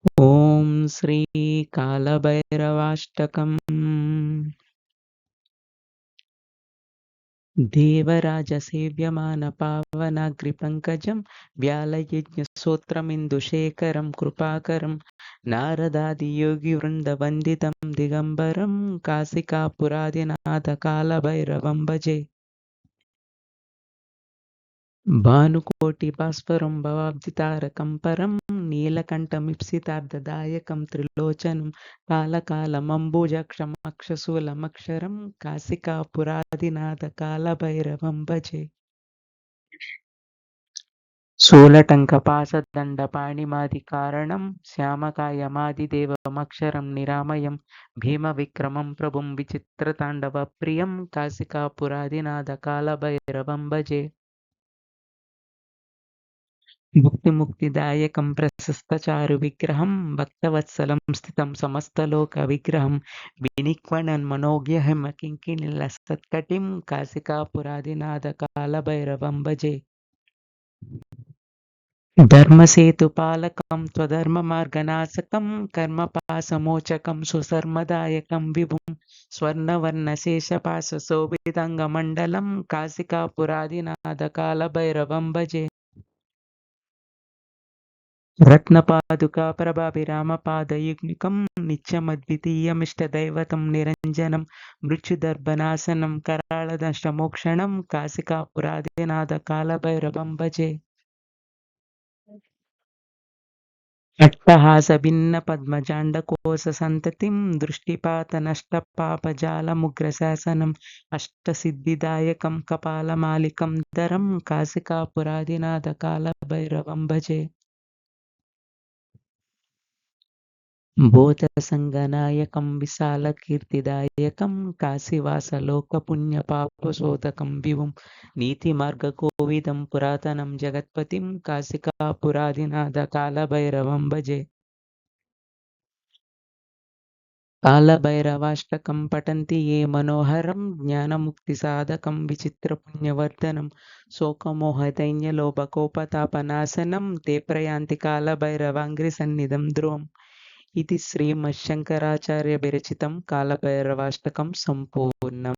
ఓం శ్రీ కాలభైరవాష్టకం. దేవరాజసేవ్యమాన పావనాగ్రిపంకజం వ్యాళయజ్ఞసూత్రమిందుశేఖరం కృపాకరం నారదాదియోగివృందవందితం దిగంబరం కాశికాపురాదినాథ కాలభైరవం భజే. భానుకోటి భాస్వరం భవాబ్దితారకం పరం నీలకంఠమిప్సితార్థదాయకం త్రిలోచనం కాలకాలమంబుజక్షమక్షశూలమక్షరం కాశికాపురాదినాథ కాలభైరవం భజే. శూలటంకపాశదండపాణిమాదికారణం శ్యామకాయమాదిదేవమక్షరం నిరామయం భీమవిక్రమం ప్రభుం విచిత్రతాండవప్రియం కాశికాపురాదినాథ కాలభైరవం భజే. భుక్తిముక్తిదాయకం ప్రశస్తచారు విగ్రహం భక్తవత్సలం స్థితం సమస్తలోక విగ్రహం వినిక్వణన్మనోజ్ఞహిమకింకిణిలసత్కటిం కాశికాపురాదినాథ కాలభైరవం భజే. ధర్మసేతుపాలకం త్వధర్మమార్గనాశకం కర్మపాశమోచకం సుశర్మదాయకం విభుం స్వర్ణవర్ణశేషపాశశోభితంగమండలం కాశికాపురాదినాథ కాలభైరవం భజే. రత్నపాదుకా ప్రభాభిరామపాదయుగ్మికం నిత్యమద్వితీయమిష్టదైవతం నిరంజనం మృత్యుదర్భనాశనం కరాళదష్టమోక్షణం కాశికాపురాదినాథ కాలభైరవం భజే. అట్టహాసభిన్న పద్మజాండకోశ సంతతిం దృష్టిపాతనష్టపాపజాలముగ్రశాసనం అష్టసిద్ధిదాయకం కపాలమాలికం ధరం కాశికాపురాదినాథ కాలభైరవం భజే. భూతసంగనాయకం విశాలకీర్తిదాయకం కాశీవాసలోకపుణ్యపాపశోధకం విభుం నీతిమార్గకోవిదం పురాతనం జగత్పతిం కాశికాపురాదినాథ కాలభైరవం భజే. కాలభైరవాష్టకం పఠంతి ఏ మనోహరం జ్ఞానముక్తిసాధకం విచిత్రపుణ్యవర్ధనం శోకమోహదైన్యలోభకోపతాపనాశనం తే ప్రయాంతి కాలభైరవాంఘ్రిసన్నిధం ధ్రువం. ఇది శ్రీమచ్చంకరాచార్య విరచితం కాలభైరవాష్టకం సంపూర్ణం.